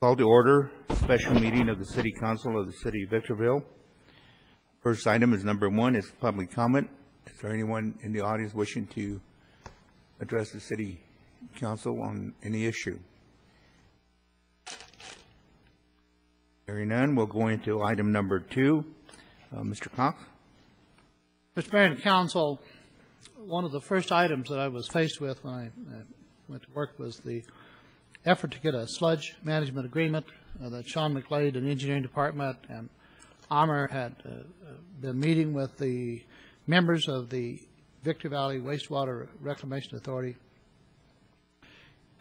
Call to order special meeting of the City Council of the City of Victorville. First item is number 1 is public comment. Is there anyone in the audience wishing to address the City Council on any issue? Hearing none, we'll go into item number 2. Mr. Cox. Mr. Mayor and Council, one of the first items that I was faced with when I went to work was the effort to get a sludge management agreement that Sean McGlade and the Engineering Department and Amr had been meeting with the members of the Victor Valley Wastewater Reclamation Authority.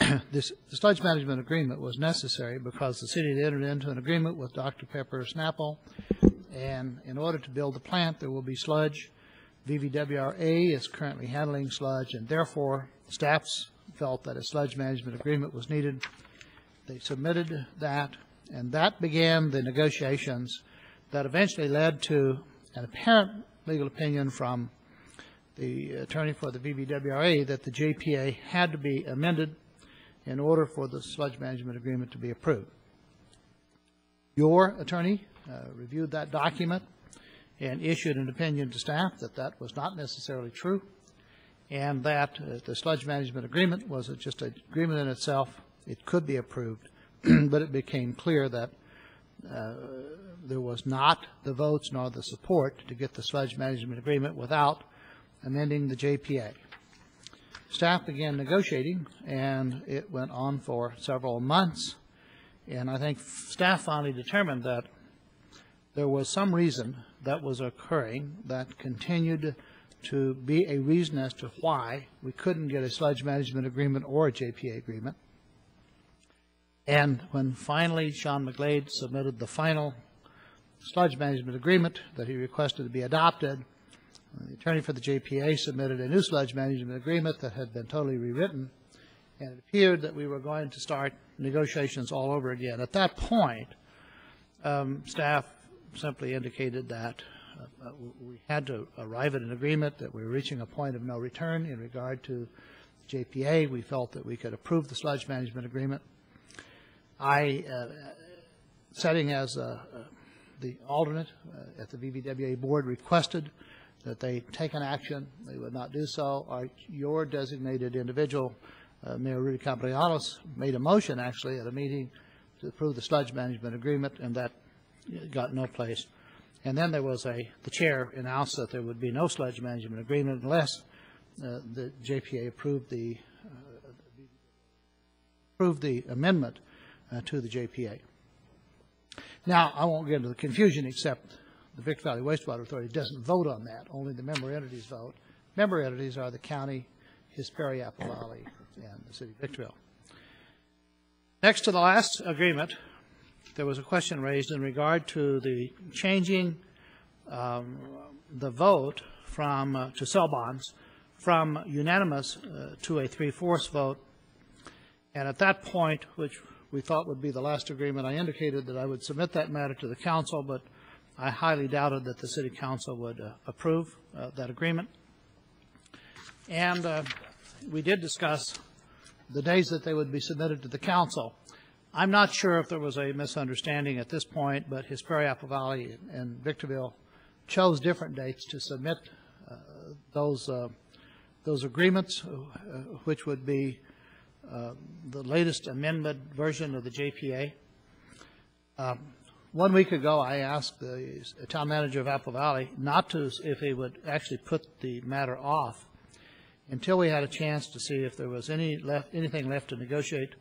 The sludge management agreement was necessary because the city had entered into an agreement with Dr. Pepper Snapple, and in order to build the plant there will be sludge. VVWRA is currently handling sludge, and therefore staffs felt that a sludge management agreement was needed. They submitted that, and that began the negotiations that eventually led to an apparent legal opinion from the attorney for the VVWRA that the JPA had to be amended in order for the sludge management agreement to be approved. Your attorney reviewed that document and issued an opinion to staff that that was not necessarily true, and that the sludge management agreement was just an agreement in itself. It could be approved, but it became clear that there was not the votes nor the support to get the sludge management agreement without amending the JPA. Staff began negotiating, and it went on for several months, and I think staff finally determined that there was some reason that was occurring that continued to be a reason as to why we couldn't get a sludge management agreement or a JPA agreement. And when finally Sean McGlade submitted the final sludge management agreement that he requested to be adopted, the attorney for the JPA submitted a new sludge management agreement that had been totally rewritten, and it appeared that we were going to start negotiations all over again. At that point, staff simply indicated that we had to arrive at an agreement, that we were reaching a point of no return in regard to JPA. We felt that we could approve the sludge management agreement. I, sitting as the alternate at the VVWA board, requested that they take an action. They would not do so. Your designated individual, Mayor Rudy Capellanos, made a motion actually at a meeting to approve the sludge management agreement, and that got no place. And then there was the chair announced that there would be no sludge management agreement unless the JPA approved the amendment to the JPA. Now, I won't get into the confusion, except the Victor Valley Wastewater Authority doesn't vote on that. Only the member entities vote. Member entities are the county, Hesperia, Apple Valley, and the city of Victorville. Next to the last agreement, there was a question raised in regard to the changing the vote from to sell bonds from unanimous to a 3/4 vote. And at that point, which we thought would be the last agreement, I indicated that I would submit that matter to the council, but I highly doubted that the city council would approve that agreement. And we did discuss the days that they would be submitted to the council. I'm not sure if there was a misunderstanding at this point, but Hesperia, Apple Valley, and Victorville chose different dates to submit those agreements, which would be the latest amendment version of the JPA. 1 week ago, I asked the town manager of Apple Valley if he would actually put the matter off until we had a chance to see if there was anything left to negotiate,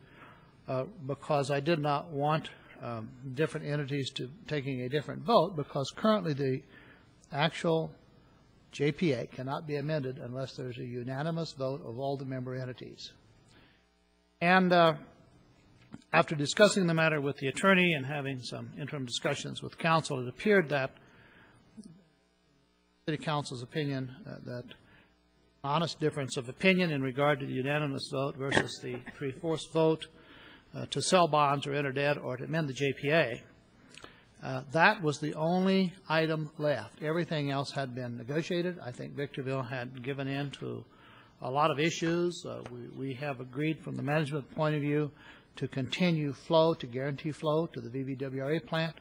because I did not want different entities taking a different vote, because currently the actual JPA cannot be amended unless there's a unanimous vote of all the member entities. And after discussing the matter with the attorney and having some interim discussions with council, it appeared that city council's opinion, that honest difference of opinion in regard to the unanimous vote versus the 3/4 vote to sell bonds or enter debt or to amend the JPA, that was the only item left. Everything else had been negotiated. I think Victorville had given in to a lot of issues. We have agreed from the management point of view to continue flow, to guarantee flow to the VVWRA plant.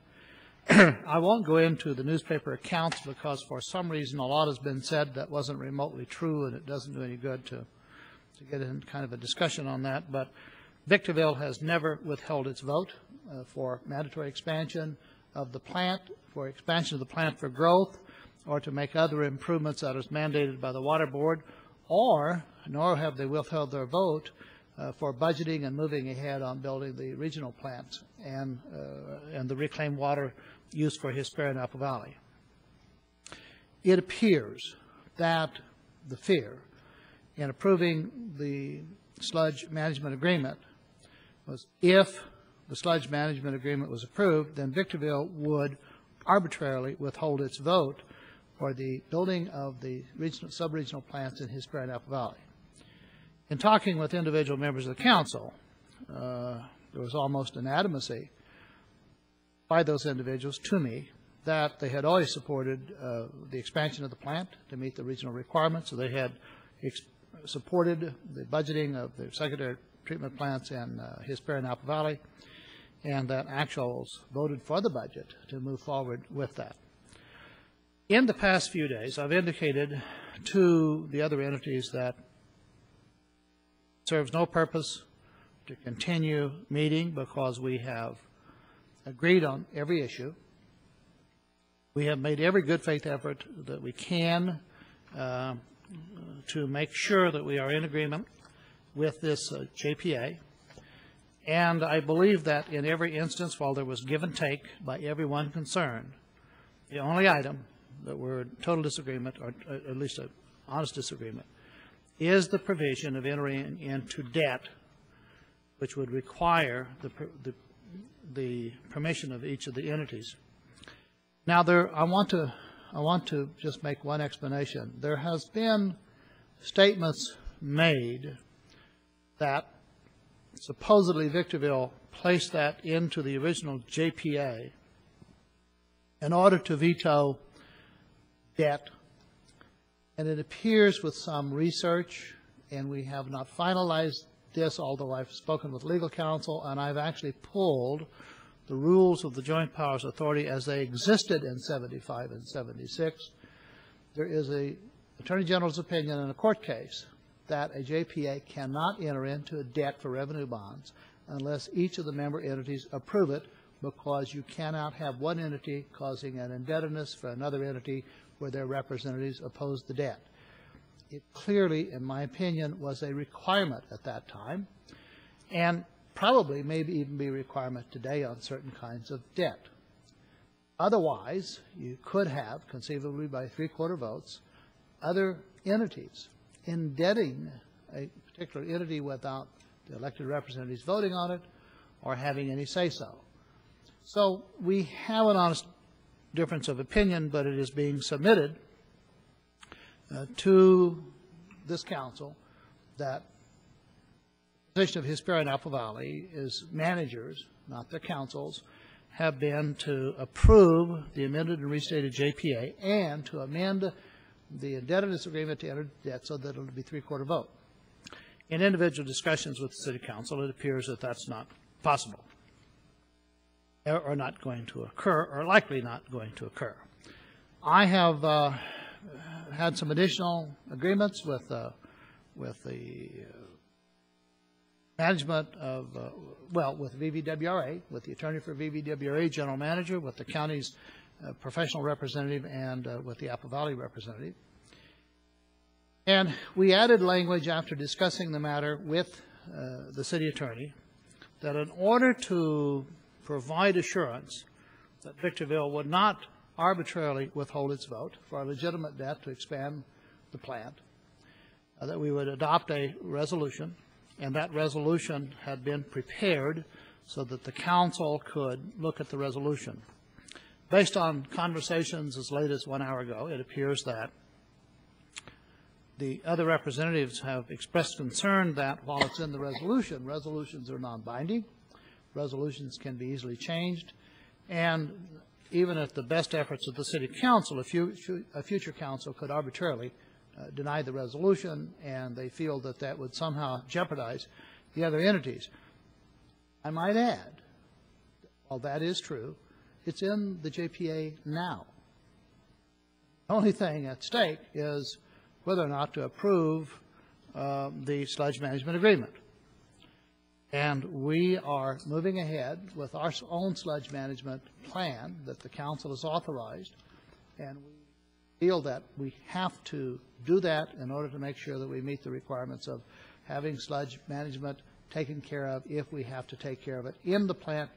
I won't go into the newspaper accounts because for some reason a lot has been said that wasn't remotely true, and it doesn't do any good to get in kind of a discussion on that. But Victorville has never withheld its vote for mandatory expansion of the plant, for expansion of the plant for growth, or to make other improvements that is mandated by the Water Board, nor have they withheld their vote for budgeting and moving ahead on building the regional plant and the reclaimed water used for Hesperia Apple Valley. It appears that the fear in approving the sludge management agreement was if the sludge management agreement was approved, then Victorville would arbitrarily withhold its vote for the building of the sub-regional plants in Hesperia Apple Valley. In talking with individual members of the council, there was almost an adamacy by those individuals to me that they had always supported the expansion of the plant to meet the regional requirements. So they had supported the budgeting of the secondary treatment plants in Hesperia and Apple Valley, and that actuals voted for the budget to move forward with that. In the past few days, I've indicated to the other entities that it serves no purpose to continue meeting because we have agreed on every issue. We have made every good faith effort that we can to make sure that we are in agreement with this JPA. And I believe that in every instance, while there was give and take by everyone concerned, the only item that we're in total disagreement, or at least an honest disagreement, is the provision of entering into debt, which would require the permission of each of the entities. Now, I want to just make one explanation. There has been statements made that supposedly Victorville placed that into the original JPA in order to veto debt. And it appears with some research, and we have not finalized this, although I've spoken with legal counsel, and I've actually pulled the rules of the Joint Powers Authority as they existed in 75 and 76. There is an Attorney General's opinion in a court case that a JPA cannot enter into a debt for revenue bonds unless each of the member entities approve it, because you cannot have one entity causing an indebtedness for another entity where their representatives oppose the debt. It clearly, in my opinion, was a requirement at that time, and probably maybe even be a requirement today on certain kinds of debt. Otherwise, you could have, conceivably by 3/4 votes, other entities indebting a particular entity without the elected representatives voting on it or having any say-so. So we have an honest difference of opinion, but it is being submitted to this council that the position of Hesperia and Apple Valley is managers, not their councils, have been to approve the amended and restated JPA and to amend the indebtedness agreement to enter debt so that it will be 3/4 vote. In individual discussions with the City Council, it appears that that's not possible, or not going to occur, or likely not going to occur. I have had some additional agreements with the management of, with VVWRA, with the attorney for VVWRA, general manager, with the county's professional representative, and with the Apple Valley representative. And we added language after discussing the matter with the city attorney that in order to provide assurance that Victorville would not arbitrarily withhold its vote for a legitimate debt to expand the plant, that we would adopt a resolution, and that resolution had been prepared so that the council could look at the resolution. Based on conversations as late as 1 hour ago, it appears that the other representatives have expressed concern that while it's in the resolution, resolutions are non-binding, resolutions can be easily changed, and even at the best efforts of the City Council, a future council could arbitrarily deny the resolution, and they feel that that would somehow jeopardize the other entities. I might add, while that is true, it's in the JPA now. The only thing at stake is whether or not to approve the sludge management agreement. And we are moving ahead with our own sludge management plan that the council has authorized, and we feel that we have to do that in order to make sure that we meet the requirements of having sludge management taken care of if we have to take care of it in the plant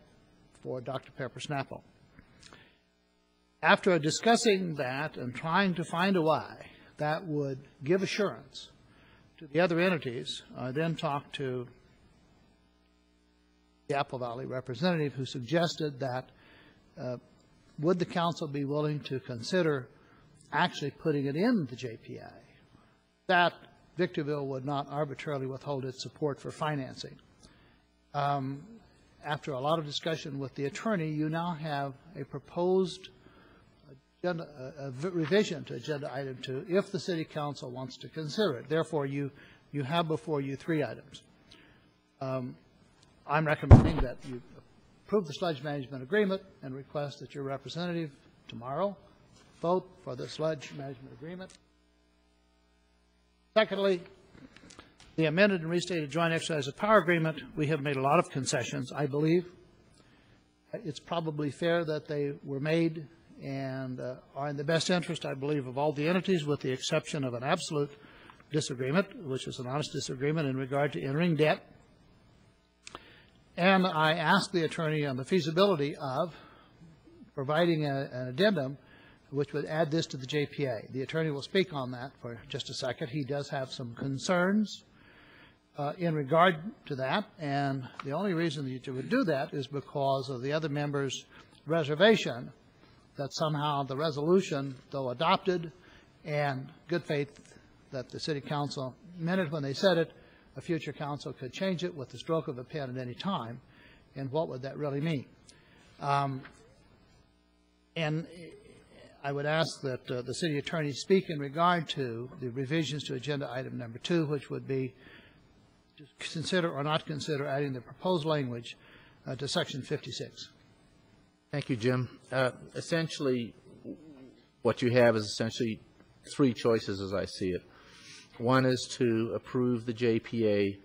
for Dr. Pepper Snapple. After discussing that and trying to find a way that would give assurance to the other entities, I then talked to the Apple Valley representative who suggested that would the council be willing to consider actually putting it in the JPA, that Victorville would not arbitrarily withhold its support for financing. After a lot of discussion with the attorney, you now have a proposed agenda, a revision to Agenda Item 2 if the City Council wants to consider it. Therefore, you have before you 3 items. I'm recommending that you approve the sludge management agreement and request that your representative tomorrow vote for the sludge management agreement. Secondly, the amended and restated joint exercise of power agreement, we have made a lot of concessions, I believe. It's probably fair that they were made and are in the best interest, I believe, of all the entities, with the exception of an absolute disagreement, which is an honest disagreement in regard to entering debt. And I asked the attorney on the feasibility of providing an addendum which would add this to the JPA. The attorney will speak on that for just a second. He does have some concerns in regard to that, and the only reason that you would do that is because of the other members' reservation that somehow the resolution, though adopted, and good faith that the City Council meant it when they said it, a future council could change it with the stroke of a pen at any time, and what would that really mean? And I would ask that the city attorney speak in regard to the revisions to Agenda Item Number 2, which would be to consider or not consider adding the proposed language to Section 56. Thank you, Jim. Essentially, what you have is essentially 3 choices as I see it. One is to approve the JPA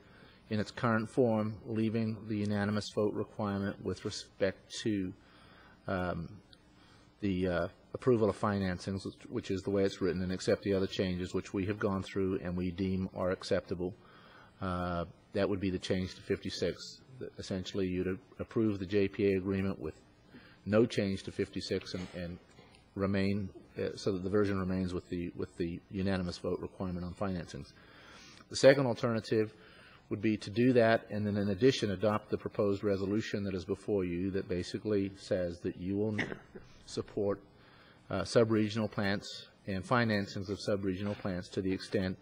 in its current form, leaving the unanimous vote requirement with respect to the approval of financings, which is the way it's written, and accept the other changes which we have gone through and we deem are acceptable. That would be the change to 56. Essentially, you'd approve the JPA agreement with no change to 56 and remain so that the version remains with the unanimous vote requirement on financings. The second alternative would be to do that and then in addition adopt the proposed resolution that is before you that basically says that you will support sub-regional plants and financings of sub-regional plants to the extent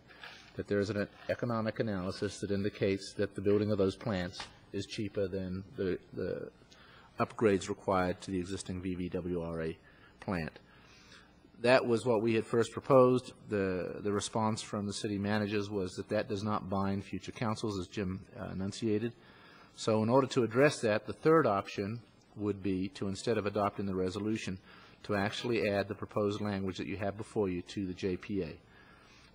that there is an economic analysis that indicates that the building of those plants is cheaper than the upgrades required to the existing VVWRA plant. That was what we had first proposed. The response from the city managers was that that does not bind future councils, as Jim enunciated. So in order to address that, the third option would be to, instead of adopting the resolution, to actually add the proposed language that you have before you to the JPA.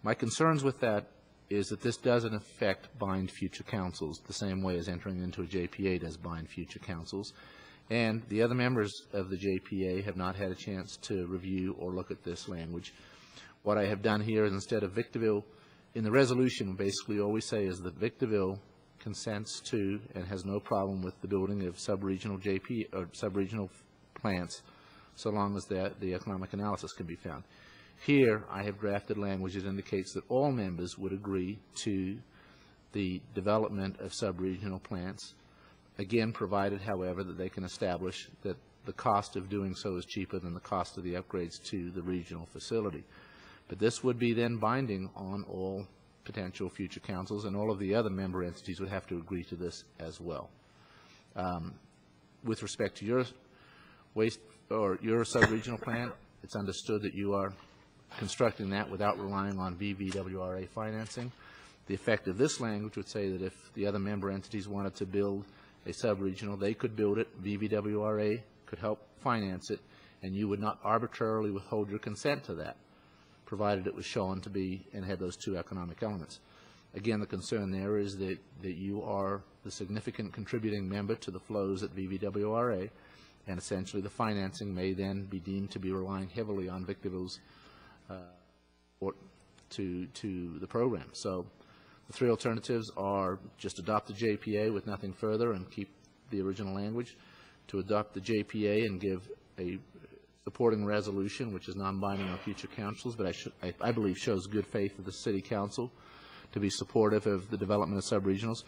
My concerns with that is that this does in effect bind future councils the same way as entering into a JPA does bind future councils. And the other members of the JPA have not had a chance to review or look at this language. What I have done here is, instead of Victorville, in the resolution, basically all we say is that Victorville consents to and has no problem with the building of sub-regional or sub-regional plants, so long as the economic analysis can be found. Here, I have drafted language that indicates that all members would agree to the development of sub-regional plants. Again, provided, however, that they can establish that the cost of doing so is cheaper than the cost of the upgrades to the regional facility. But this would be then binding on all potential future councils, and all of the other member entities would have to agree to this as well. With respect to your waste or your sub-regional plant, it's understood that you are constructing that without relying on VVWRA financing. The effect of this language would say that if the other member entities wanted to build a sub-regional. They could build it, VVWRA could help finance it, and you would not arbitrarily withhold your consent to that, provided it was shown to be and had those two economic elements. Again, the concern there is that you are the significant contributing member to the flows at VVWRA, and essentially the financing may then be deemed to be relying heavily on Victorville's support to the program. So the three alternatives are just adopt the JPA with nothing further and keep the original language, to adopt the JPA and give a supporting resolution, which is non-binding on future councils, but I believe shows good faith of the City Council to be supportive of the development of sub-regionals,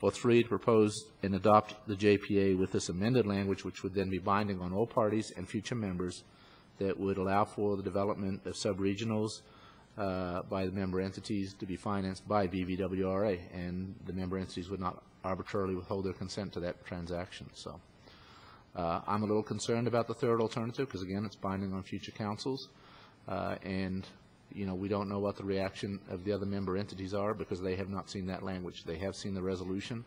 or 3, to propose and adopt the JPA with this amended language, which would then be binding on all parties and future members, that would allow for the development of sub-regionals by the member entities to be financed by VVWRA, and the member entities would not arbitrarily withhold their consent to that transaction. So I'm a little concerned about the third alternative because, again, it's binding on future councils, and we don't know what the reaction of the other member entities are because they have not seen that language. They have seen the resolution.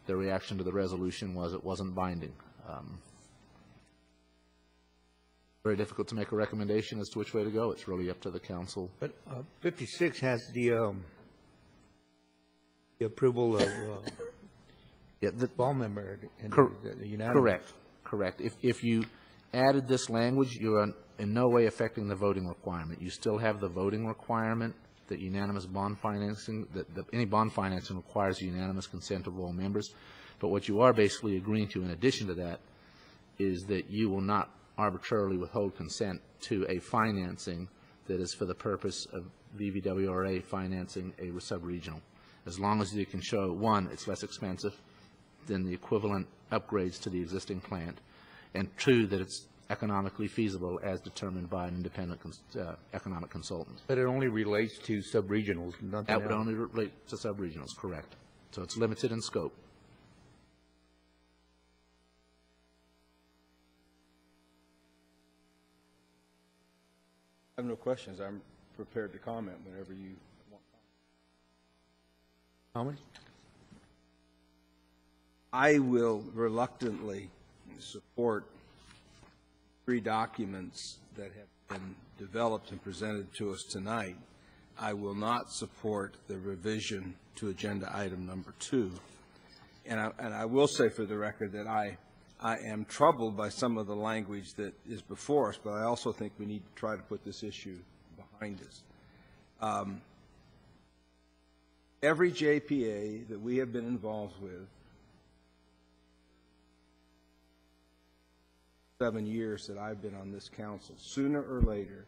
Their reaction to the resolution was it wasn't binding. Very difficult to make a recommendation as to which way to go. It's really up to the council. But 56 has the approval of the ball member. And the unanimous. Correct. If you added this language, you are in no way affecting the voting requirement. You still have the voting requirement that unanimous bond financing, that any bond financing requires unanimous consent of all members. But what you are basically agreeing to in addition to that is that you will not arbitrarily withhold consent to a financing that is for the purpose of VVWRA financing a sub-regional. As long as you can show, 1, it's less expensive than the equivalent upgrades to the existing plant, and 2, that it's economically feasible as determined by an independent economic consultant. But it only relates to sub-regionals, nothing That would else. only relate to sub-regionals, correct. So it's limited in scope. I have no questions. I'm prepared to comment whenever you want. Comments? I will reluctantly support 3 documents that have been developed and presented to us tonight. I will not support the revision to agenda item number 2. And I will say for the record that I am troubled by some of the language that is before us, but I also think we need to try to put this issue behind us. Every JPA that we have been involved with, 7 years that I've been on this council, sooner or later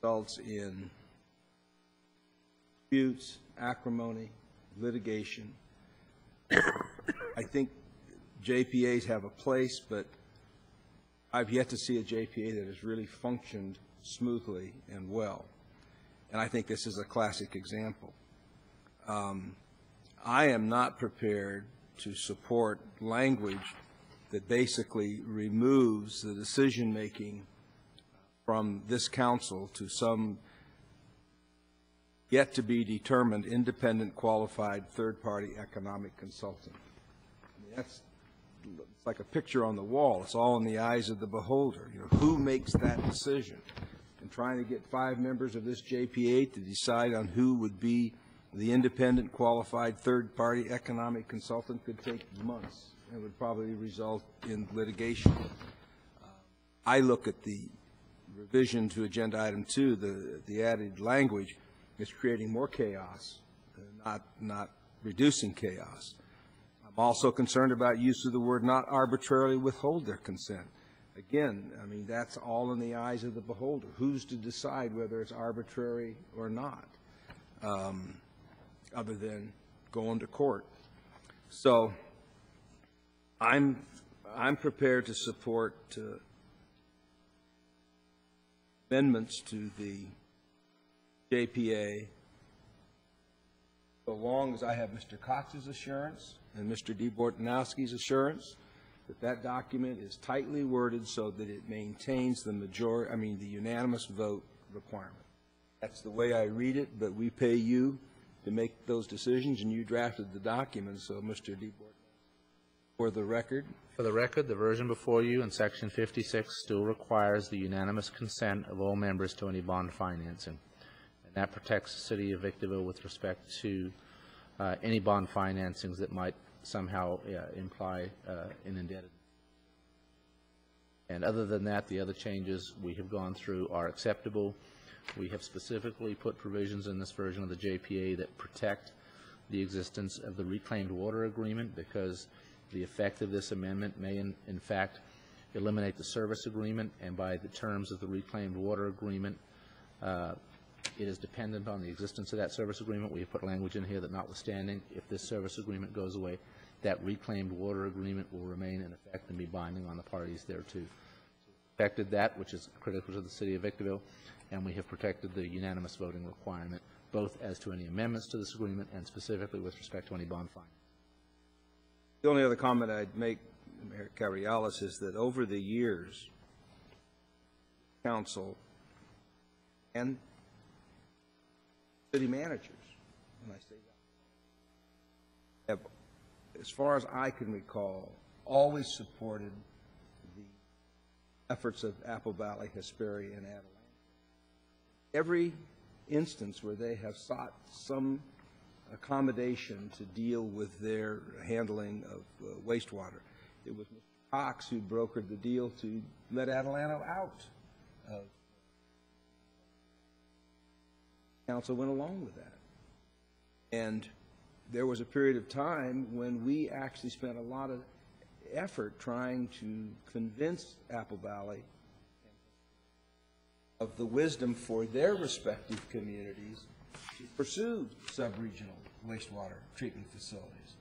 results in disputes, acrimony, litigation. I think JPAs have a place, but I've yet to see a JPA that has really functioned smoothly and well. And I think this is a classic example. I am not prepared to support language that basically removes the decision-making from this council to some yet-to-be-determined independent qualified third-party economic consultant. I mean, it's like a picture on the wall. It's all in the eyes of the beholder. Who makes that decision? And trying to get 5 members of this JPA to decide on who would be the independent qualified third-party economic consultant could take months and would probably result in litigation. I look at the revision to agenda item 2, the added language, is creating more chaos, not reducing chaos. I'm also concerned about use of the word not arbitrarily withhold their consent. Again, I mean, that's all in the eyes of the beholder. Who's to decide whether it's arbitrary or not, other than going to court? So I'm prepared to support amendments to the JPA so long as I have Mr. Cox's assurance and Mr. DeBortonowski's assurance that that document is tightly worded so that it maintains the unanimous vote requirement. That's the way I read it, but we pay you to make those decisions, and you drafted the document, so Mr. DeBorton. For the record, For the record, the version before you in Section 56 still requires the unanimous consent of all members to any bond financing. And that protects the city of Victorville with respect to any bond financings that might somehow imply an indebtedness. And other than that, the other changes we have gone through are acceptable. We have specifically put provisions in this version of the JPA that protect the existence of the reclaimed water agreement, because the effect of this amendment may in fact eliminate the service agreement, and by the terms of the reclaimed water agreement, it is dependent on the existence of that service agreement. We have put language in here that notwithstanding, if this service agreement goes away, that reclaimed water agreement will remain in effect and be binding on the parties thereto. Protected that, which is critical to the city of Victorville, and we have protected the unanimous voting requirement, both as to any amendments to this agreement and specifically with respect to any bond fine. the only other comment I'd make, Mayor Cavrialis, is that over the years, council and city managers, and I say that, have, as far as I can recall, always supported the efforts of Apple Valley, Hesperia, and Atalanta. Every instance where they have sought some accommodation to deal with their handling of wastewater, it was Mr. Cox who brokered the deal to let Atalanta out. Council went along with that. And there was a period of time when we actually spent a lot of effort trying to convince Apple Valley of the wisdom for their respective communities to pursue sub-regional wastewater treatment facilities.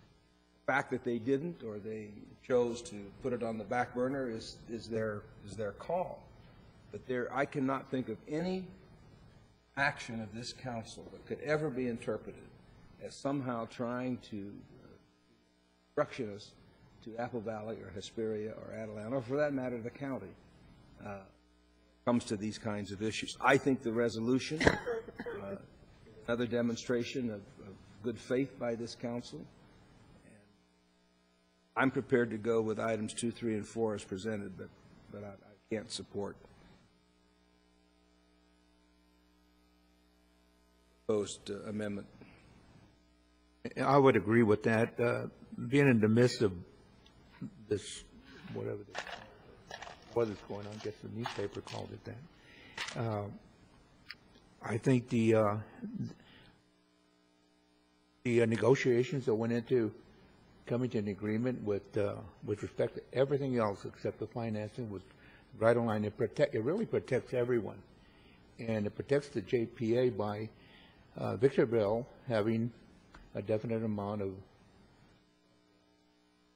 The fact that they didn't, or they chose to put it on the back burner, is their call. But I cannot think of any action of this council that could ever be interpreted as somehow trying to instruction us to Apple Valley or Hesperia or Atalanta, or for that matter, the county, comes to these kinds of issues. I think the resolution, another demonstration of good faith by this council. And I'm prepared to go with items 2, 3, and 4 as presented, but I can't support proposed amendment. I would agree with that. Being in the midst of this, whatever what is going on, I guess the newspaper called it that. I think the negotiations that went into coming to an agreement with respect to everything else except the financing was right on line. It really protects everyone, and it protects the JPA by Victorville having a definite amount of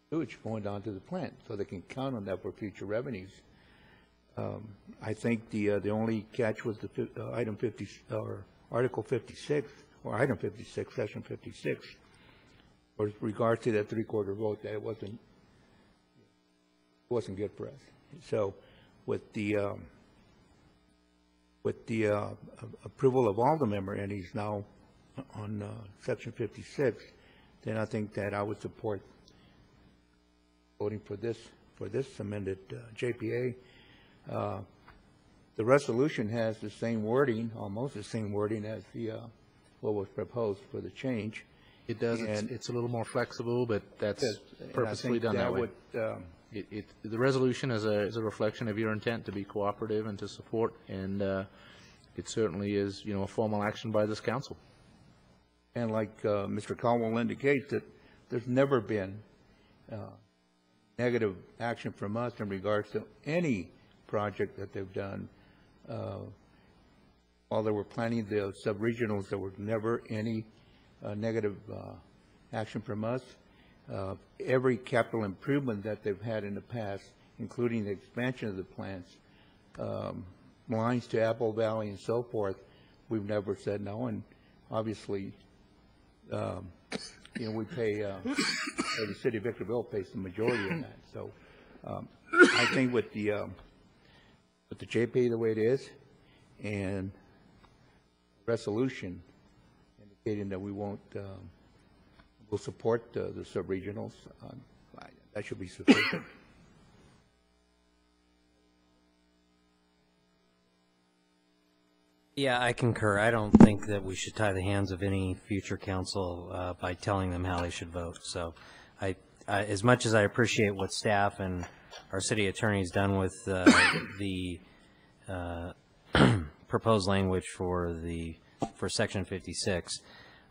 sewage going down to the plant, so they can count on that for future revenues. I think the only catch was the item 50 or Article 56 or item 56, Section 56, with regard to that three-quarter vote, that it wasn't good for us. So, with the approval of all the member entities now on Section 56, then I think that I would support voting for this amended JPA. The resolution has the same wording, almost the same wording as what was proposed for the change. It does. It's a little more flexible, but that's purposely done that way. The resolution is a reflection of your intent to be cooperative and to support, and it certainly is, a formal action by this council. And like Mr. Caldwell indicates, that there's never been negative action from us in regards to any project that they've done. While they were planning the sub-regionals, there was never any negative action from us. Every capital improvement that they've had in the past, including the expansion of the plants, lines to Apple Valley and so forth, we've never said no. And obviously, we pay, or the city of Victorville pays the majority of that. So I think with the JPA the way it is, and resolution indicating that we won't, we'll support the sub-regionals, That should be sufficient. Yeah, I concur. I don't think that we should tie the hands of any future council by telling them how they should vote. So as much as I appreciate what staff and our city attorney's done with the proposed language for Section 56,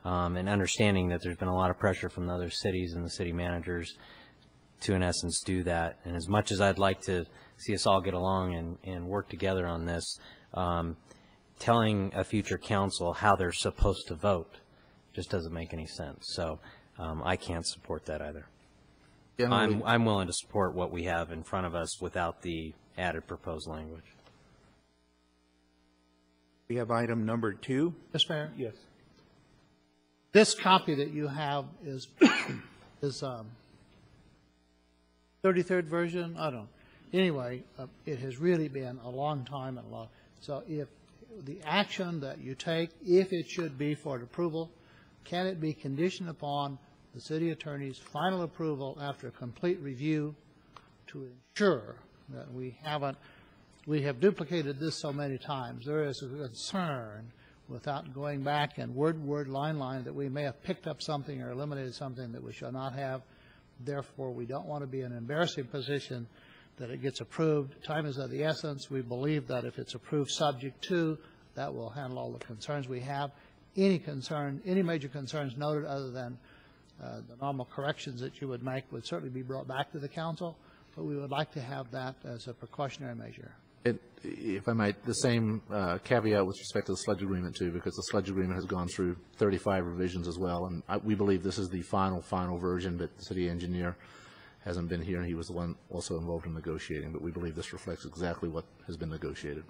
and understanding that there's been a lot of pressure from the other cities and the city managers to, in essence, do that. And as much as I'd like to see us all get along and work together on this, telling a future council how they're supposed to vote just doesn't make any sense. So I can't support that either. Generally- I'm willing to support what we have in front of us without the added proposed language. We have item number 2. Mr. Mayor? Yes. This copy that you have is 33rd version, I don't know. Anyway, it has really been a long time and a lot. So if the action that you take, if it should be for approval, can it be conditioned upon the city attorney's final approval after a complete review to ensure that we have duplicated this so many times. There is a concern without going back and word, line, that we may have picked up something or eliminated something that we should not have. Therefore, we don't want to be in an embarrassing position that it gets approved. Time is of the essence. We believe that if it's approved subject to, that will handle all the concerns we have. Any major concerns noted other than the normal corrections that you would make would certainly be brought back to the council, but we would like to have that as a precautionary measure. If I might, the same caveat with respect to the sludge agreement too, because the sludge agreement has gone through 35 revisions as well, and we believe this is the final version, but the city engineer hasn't been here, and he was the one also involved in negotiating, but we believe this reflects exactly what has been negotiated.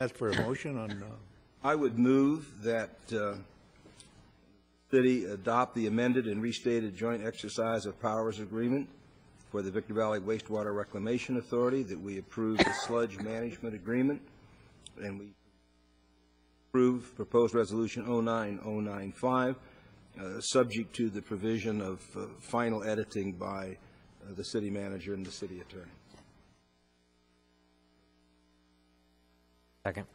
As for a motion on, I would move that city adopt the amended and restated joint exercise of powers agreement for the Victor Valley Wastewater Reclamation Authority, that we approve the sludge management agreement, and we approve proposed resolution 09095, subject to the provision of final editing by the city manager and the city attorney. Second.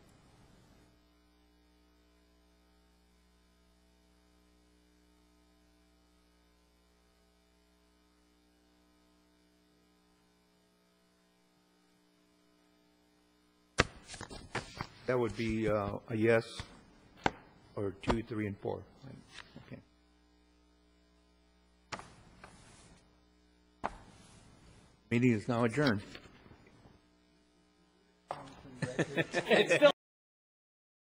that would be a yes, or 2, 3, and 4. Okay. Meeting is now adjourned.